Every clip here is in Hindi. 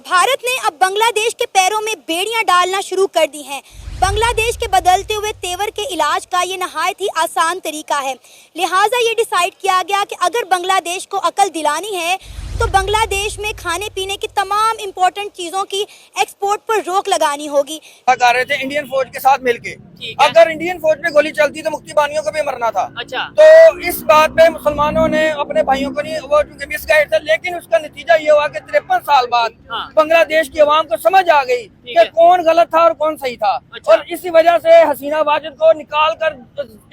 भारत ने अब बांग्लादेश के पैरों में बेड़ियां डालना शुरू कर दी हैं। बांग्लादेश के बदलते हुए तेवर के इलाज का ये नहायत ही आसान तरीका है। लिहाजा ये डिसाइड किया गया कि अगर बांग्लादेश को अकल दिलानी है तो बांग्लादेश में खाने पीने की तमाम इम्पोर्टेंट चीज़ों की एक्सपोर्ट पर रोक लगानी होगी। कर रहे थे इंडियन फौज के साथ मिलके। अगर इंडियन फौज पे गोली चलती तो मुक्ति बानियों को भी मरना था। अच्छा। तो इस बात पे मुसलमानों ने अपने भाइयों को नहीं, वो चूंकि मिसगाइड था, लेकिन उसका नतीजा ये हुआ कि 53 साल बाद बांग्लादेश की आवाम को समझ आ गई कि कौन गलत था और कौन सही था। अच्छा। और इसी वजह से हसीना वाजिद को निकाल कर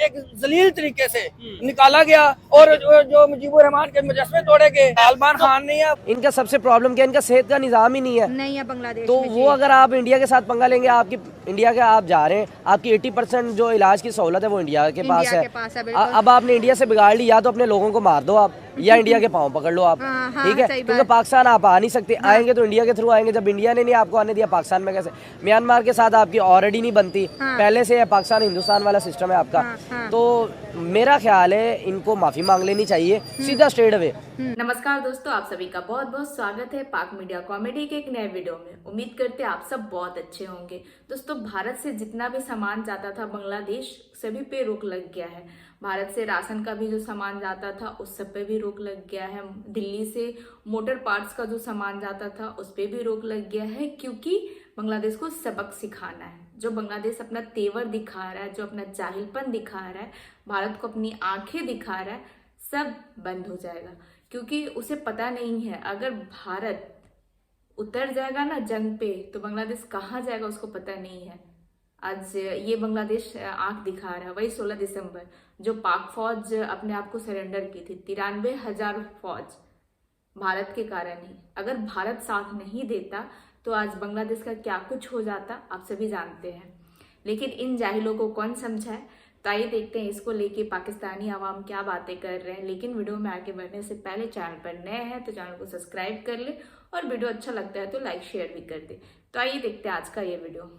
एक जलील तरीके से निकाला गया और जो मुजीबुर रहमान के मुजस्मे तोड़े गए। सलमान खान नहीं है। इनका सबसे प्रॉब्लम क्या है, इनका सेहत का निज़ाम ही नहीं है बांग्लादेश तो वो अगर आप इंडिया के साथ पंगा लेंगे, आपकी इंडिया के आप जा रहे हैं, आपकी 80% जो इलाज की सहूलत है वो इंडिया के पास है। अब आपने इंडिया से बिगाड़ ली, या तो अपने लोगों को मार दो आप, या इंडिया के पाँव पकड़ लो आप। ठीक है, क्योंकि पाकिस्तान आप आ नहीं सकते। आएंगे तो इंडिया के थ्रू आएंगे। जब इंडिया ने नहीं आपको आने दिया, पाकिस्तान में कैसे? म्यांमार के साथ आपकी ऑलरेडी नहीं बनती, पहले से पाकिस्तान हिंदुस्तान वाला सिस्टम है आपका। तो मेरा ख्याल है इनको माफी मांग लेनी चाहिए, सीधा स्ट्रेट अवे। नमस्कार दोस्तों, आप सभी का बहुत बहुत स्वागत है पाक मीडिया कॉमेडी के एक नए वीडियो में। उम्मीद करते हैं आप सब बहुत अच्छे होंगे। दोस्तों, भारत से जितना भी सामान जाता था बांग्लादेश, सभी पे रोक लग गया है। भारत से राशन का भी जो सामान जाता था उस सब पे भी रोक लग गया है। दिल्ली से मोटर पार्ट्स का जो सामान जाता था उस पे भी रोक लग गया है, क्योंकि बांग्लादेश को सबक सिखाना है। जो बांग्लादेश अपना तेवर दिखा रहा है, जो अपना जाहिलपन दिखा रहा है, भारत को अपनी आंखें दिखा रहा है, सब बंद हो जाएगा। क्योंकि उसे पता नहीं है, अगर भारत उतर जाएगा ना जंग पे, तो बांग्लादेश कहाँ जाएगा उसको पता नहीं है। आज ये बांग्लादेश आंख दिखा रहा है। वही 16 दिसंबर जो पाक फौज अपने आप को सरेंडर की थी, 93,000 फौज भारत के कारण ही। अगर भारत साथ नहीं देता तो आज बांग्लादेश का क्या कुछ हो जाता, आप सभी जानते हैं। लेकिन इन जाहिलों को कौन समझाए? तो आइए देखते हैं इसको लेके पाकिस्तानी आवाम क्या बातें कर रहे हैं। लेकिन वीडियो में आगे बढ़ने से पहले चैनल पर नए हैं तो चैनल को सब्सक्राइब कर ले, और वीडियो अच्छा लगता है तो लाइक शेयर भी कर दे। तो आइए देखते हैं आज का ये वीडियो।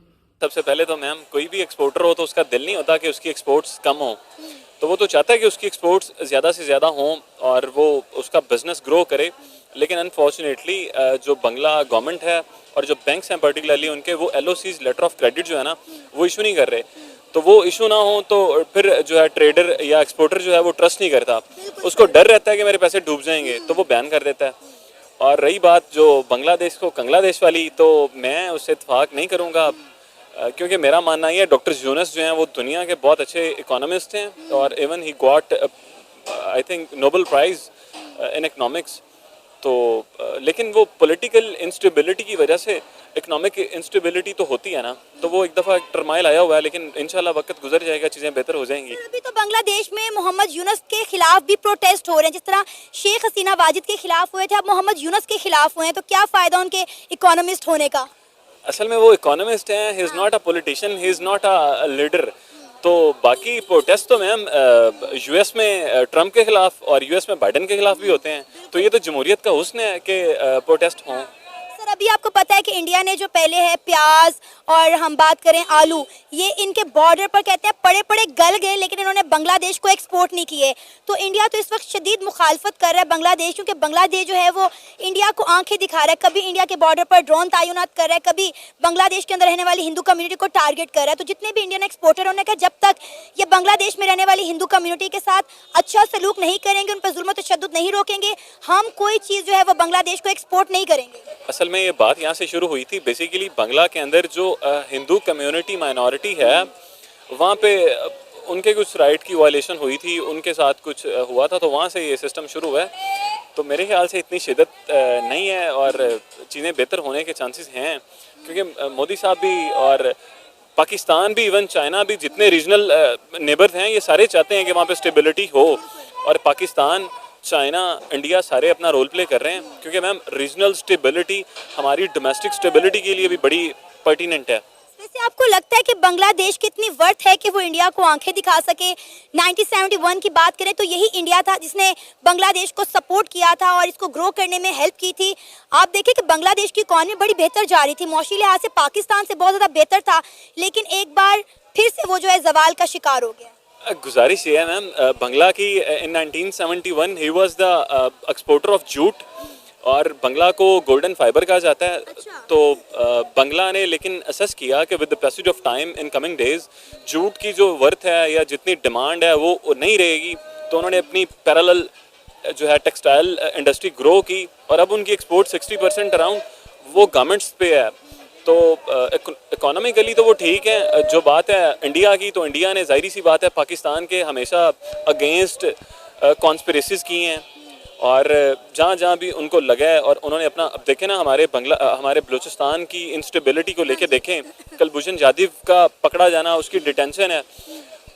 सबसे पहले तो मैम, कोई भी एक्सपोर्टर हो तो उसका दिल नहीं होता कि उसकी एक्सपोर्ट्स कम हो। तो वो तो चाहता है कि उसकी एक्सपोर्ट्स ज़्यादा से ज़्यादा हों और वो उसका बिजनेस ग्रो करे। लेकिन अनफॉर्चुनेटली जो बांग्ला गवर्नमेंट है और जो बैंक्स हैं पर्टिकुलरली, उनके वो LOCs लेटर ऑफ क्रेडिट जो है ना, वो इशू नहीं कर रहे। तो वो इशू ना हो तो फिर जो है ट्रेडर या एक्सपोर्टर जो है वो ट्रस्ट नहीं करता, उसको डर रहता है कि मेरे पैसे डूब जाएंगे, तो वो बैन कर देता है। और रही बात जो बांग्लादेश को कंग्लादेश वाली, तो मैं उससे इत्तेफाक नहीं करूँगा, क्योंकि मेरा मानना ये है डॉक्टर यूनुस जो हैं वो दुनिया के बहुत अच्छे इकोनॉमिस्ट हैं और even he got I think Nobel prize in economics. तो लेकिन वो पॉलिटिकल इंस्टेबिलिटी की वजह से, इकोनॉमिक इंस्टेबिलिटी तो होती है ना, तो वो एक दफ़ा टर्माइल आया हुआ है, लेकिन इंशाल्लाह वक्त गुजर जाएगा, चीज़ें बेहतर हो जाएंगी। अभी तो बांग्लादेश में मोहम्मद यूनुस के खिलाफ भी प्रोटेस्ट हो रहे हैं, जिस तरह शेख हसीना वाजिद के खिलाफ हुए थे, अब मोहम्मद यूनुस के खिलाफ हुए हैं। तो क्या फ़ायदा उनके इकोनॉमिस्ट होने का? असल में वो इकोनॉमिस्ट हैं, he is not a politician, he is not a leader. तो बाकी प्रोटेस्ट तो मैम US में ट्रम्प के खिलाफ और US में बाइडन के खिलाफ भी होते हैं। तो ये तो जमहूरियत का हुस्न है कि प्रोटेस्ट हों। सर, अभी आपको पता है कि इंडिया ने जो पहले है प्याज और हम बात करें आलू, ये इनके बॉर्डर पर कहते हैं पड़े पड़े गल गए, लेकिन इन्होंने बांग्लादेश को एक्सपोर्ट नहीं किए। तो इंडिया तो इस वक्त शदीद मुखालफत कर रहा है बांग्लादेश, क्योंकि बांग्लादेश जो है वो इंडिया को आंखें दिखा रहा है। कभी इंडिया के बॉर्डर पर ड्रोन तैनात कर रहा है, कभी बांग्लादेश के अंदर रहने वाली हिंदू कम्युनिटी को टारगेट कर रहा है। तो जितने भी इंडियन एक्सपोर्टर, उन्होंने कहा जब तक ये बांग्लादेश में रहने वाली हिंदू कम्युनिटी के साथ अच्छा सलूक नहीं करेंगे, उन पर जुल्म तशद्दुद नहीं रोकेंगे, हम कोई चीज़ जो है वो बांग्लादेश को एक्सपोर्ट नहीं करेंगे। असल में ये बात यहाँ से शुरू हुई थी। बेसिकली बांग्ला के अंदर जो हिंदू कम्युनिटी माइनॉरिटी है, वहाँ पे उनके कुछ राइट की वायलेशन हुई थी, उनके साथ कुछ हुआ था, तो वहाँ से ये सिस्टम शुरू हुआ है। तो मेरे ख्याल से इतनी शिद्दत नहीं है और चीज़ें बेहतर होने के चांसेस हैं, क्योंकि मोदी साहब भी और पाकिस्तान भी, इवन चाइना भी, जितने रीजनल नेबर हैं, ये सारे चाहते हैं कि वहाँ पे स्टेबिलिटी हो। और पाकिस्तान, चाइना, इंडिया सारे अपना रोल प्ले कर रहे हैं, क्योंकि मैम रीजनल स्टेबिलिटी हमारी डोमेस्टिक स्टेबिलिटी के लिए भी बड़ी पर्टिनेंट है। वैसे आपको लगता है कि बांग्लादेश की इतनी वर्थ है कि वो इंडिया को आंखें दिखा सके? 1971 की बात करें तो यही इंडिया था जिसने बांग्लादेश को सपोर्ट किया था और इसको ग्रो करने में हेल्प की थी। आप देखें कि बांग्लादेश की इकॉनमी बड़ी बेहतर जा रही थी, मौशी लिहाज से पाकिस्तान से बहुत ज़्यादा बेहतर था, लेकिन एक बार फिर से वो जो है जवाल का शिकार हो गया। गुजारिश ये है मैम, बांग्ला की इन 1971 he was the exporter of jute और बंगला को गोल्डन फाइबर कहा जाता है। तो बंगला ने लेकिन असेस किया कि with the passage of time in coming days jute की जो वर्थ है या जितनी डिमांड है वो नहीं रहेगी, तो उन्होंने अपनी पैरेलल जो है टेक्सटाइल इंडस्ट्री ग्रो की और अब उनकी एक्सपोर्ट 60% अराउंड वो गारमेंट्स पे है। तो इकोनॉमिकली तो वो ठीक है। जो बात है इंडिया की, तो इंडिया ने जाहिर सी बात है पाकिस्तान के हमेशा अगेंस्ट कॉन्स्पिरेसीज की हैं और जहाँ जहाँ भी उनको लगा है और उन्होंने अपना, अब देखें ना हमारे बलूचिस्तान की इंस्टेबिलिटी को लेके देखें, कुलभूषण जाधव का पकड़ा जाना, उसकी डिटेंशन है,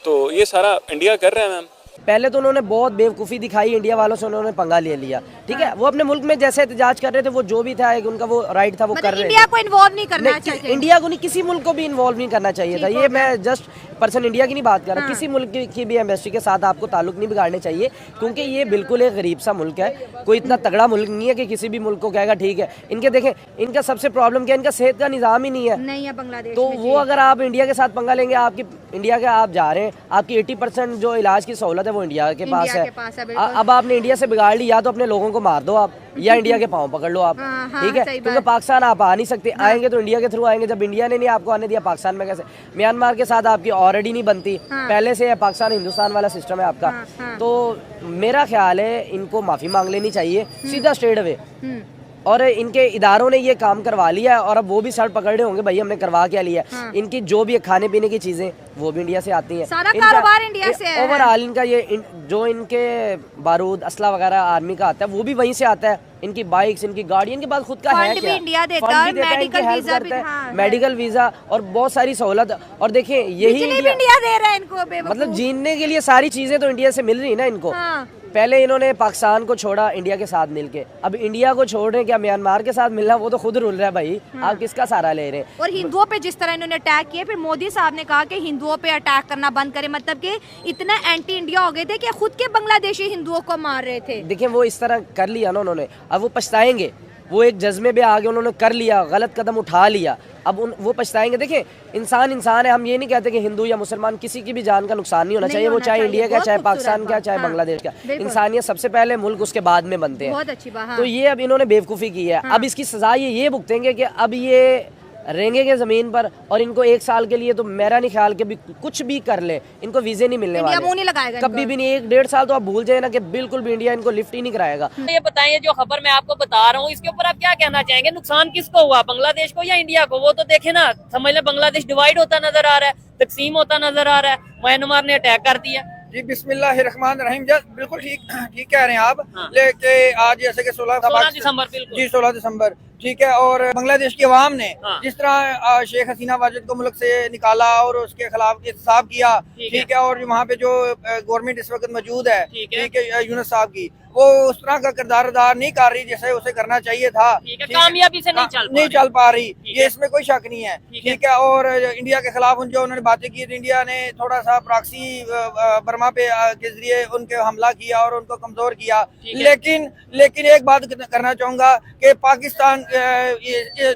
तो ये सारा इंडिया कर रहा है मैम। पहले तो उन्होंने बहुत बेवकूफ़ी दिखाई, इंडिया वालों से उन्होंने पंगा ले लिया, ठीक है। वो अपने मुल्क में जैसे एहतजाज कर रहे थे, वो जो भी था उनका वो राइट था, वो कर रहे थे। इंडिया को इन्वॉल्व नहीं करना चाहिए, इंडिया को नहीं, किसी मुल्क को भी इन्वॉल्व नहीं करना चाहिए था। ये मैं जस्ट पर्सन इंडिया की नहीं बात कर रहा, किसी मुल्क की भी एम्बेसी के साथ आपको ताल्लुक नहीं बिगाड़ने चाहिए, क्योंकि ये बिल्कुल एक गरीब सा मुल्क है, कोई इतना तगड़ा मुल्क नहीं है कि किसी भी मुल्क को कहेगा ठीक है। इनके देखें, इनका सबसे प्रॉब्लम क्या है, इनका सेहत का निज़ाम ही नहीं है बांग्लादेश। तो वो अगर आप इंडिया के साथ पंगा लेंगे, आपकी इंडिया के आप जा रहे हैं, आपकी 80% जो इलाज की सहूलत है वो इंडिया के पास है। अब आपने इंडिया से बिगाड़ ली, या तो अपने लोगों को मार दो आप, या इंडिया के पाँव पकड़ लो आप, ठीक है। क्योंकि पाकिस्तान आप आ नहीं सकते, आएंगे तो इंडिया के थ्रू आएंगे। जब इंडिया ने नहीं आपको आने दिया, पाकिस्तान में कैसे? म्यांमार के साथ आपकी ऑलरेडी नहीं बनती, पहले से पाकिस्तान हिंदुस्तान वाला सिस्टम है आपका। तो मेरा ख्याल है इनको माफी मांग लेनी चाहिए सीधा स्ट्रेट अवे, और इनके इदारों ने ये काम करवा लिया है और अब वो भी सर पकड़ रहे होंगे, भाई हमने करवा क्या लिया। इनकी जो भी खाने पीने की चीजें वो भी इंडिया से आती हैं, सारा कारोबार इंडिया से है। ओवरऑल इनका ये जो इनके बारूद असला वगैरह आर्मी का आता है वो भी वहीं से आता है। इनकी बाइक्स, इनकी गाड़ी, इनके पास खुद का है क्या? इंडिया देता है, मेडिकल वीजा भी, मेडिकल वीजा और बहुत सारी सहूलत। और देखिए यही इंडिया दे रहा है इनको, मतलब जीने के लिए सारी चीजें तो इंडिया से मिल रही है ना इनको। पहले इन्होंने पाकिस्तान को छोड़ा इंडिया के साथ मिलके, अब इंडिया को छोड़ रहे हैं, क्या म्यांमार के साथ मिलना? वो तो खुद रुल रहा है भाई, आप किसका सहारा ले रहे हैं? और हिंदुओं पे जिस तरह इन्होंने अटैक किए, फिर मोदी साहब ने कहा कि हिंदुओं पे अटैक करना बंद करें, मतलब कि इतना एंटी इंडिया हो गए थे कि खुद के बांग्लादेशी हिंदुओं को मार रहे थे। देखिए वो इस तरह कर लिया ना उन्होंने, अब वो पछताएंगे। वो एक जज्बे में आगे उन्होंने कर लिया, गलत कदम उठा लिया, अब वो पछताएंगे। देखिए इंसान इंसान है, हम ये नहीं कहते कि हिंदू या मुसलमान किसी की भी जान का नुकसान नहीं होना चाहिए, वो चाहे इंडिया का, चाहे पाकिस्तान का, चाहे बांग्लादेश का। इंसानियत सबसे पहले, मुल्क उसके बाद में बनते हैं। बहुत अच्छी बात। तो ये अब इन्होंने बेवकूफ़ी की है, अब इसकी सजा ये भुगतेंगे कि अब ये रहेंगे ज़मीन पर, और इनको 1 साल के लिए तो मेरा नहीं ख्याल कि भी कुछ भी कर ले इनको वीज़े नहीं मिलने वाले, मुंह नहीं लगाएगा कभी भी नहीं। 1-1.5 साल तो आप भूल जाए ना कि बिल्कुल भी इंडिया इनको लिफ्ट ही नहीं कराएगा। ये बताइए, जो खबर मैं आपको बता रहा हूँ इसके ऊपर आप क्या कहना चाहेंगे? नुकसान किसको हुआ, बांग्लादेश को या इंडिया को? वो तो देखे ना, समझ ले बांग्लादेश डिवाइड होता नजर आ रहा है, तकसीम होता नजर आ रहा है, म्यांमार ने अटैक कर दिया। जी बिस्मिल्लाहिर्रहमानिर्रहीम, बिल्कुल ठीक कह रहे हैं आप। लेके आज जैसे कि 16 दिसंबर, बिल्कुल जी 16 दिसंबर, ठीक है। और बांग्लादेश की अवाम ने जिस तरह शेख हसीना वाजिद को मुल्क से निकाला और उसके खिलाफ एहतसाब किया, ठीक है, और वहाँ पे जो गवर्नमेंट इस वक्त मौजूद है, ठीक है, यूनुस साहब की, वो उस तरह का किरदार अदा नहीं कर रही जैसे उसे करना चाहिए था। कामयाबी से नहीं चल पा रही, ये इसमें कोई शक नहीं है, ठीक है। और इंडिया के खिलाफ जो उन्होंने बातें की, इंडिया ने थोड़ा सा प्रॉक्सी बर्मा पे के जरिए उनके हमला किया और उनको कमजोर किया। लेकिन एक बात करना चाहूंगा कि पाकिस्तान,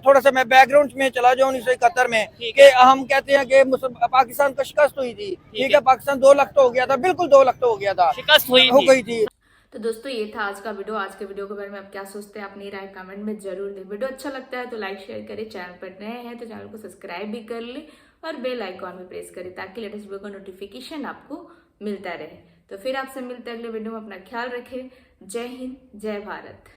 थोड़ा सा मैं बैकग्राउंड में चला जाऊँ 1971 में, कि हम कहते हैं कि पाकिस्तान को शिकस्त हुई थी, ठीक है। पाकिस्तान 2 लाख तो हो गया था, बिल्कुल 2 लाख तो हो गया था, शिकस्त हो गई थी। तो दोस्तों ये था आज का वीडियो। आज के वीडियो के बारे में आप क्या सोचते हैं, अपनी राय कमेंट में जरूर दें। वीडियो अच्छा लगता है तो लाइक शेयर करें, चैनल पर नए हैं तो चैनल को सब्सक्राइब भी कर ले और बेल आइकॉन भी प्रेस करें ताकि लेटेस्ट वीडियो का नोटिफिकेशन आपको मिलता रहे। तो फिर आपसे मिलते हैं अगले वीडियो में। अपना ख्याल रखें। जय हिंद, जय भारत।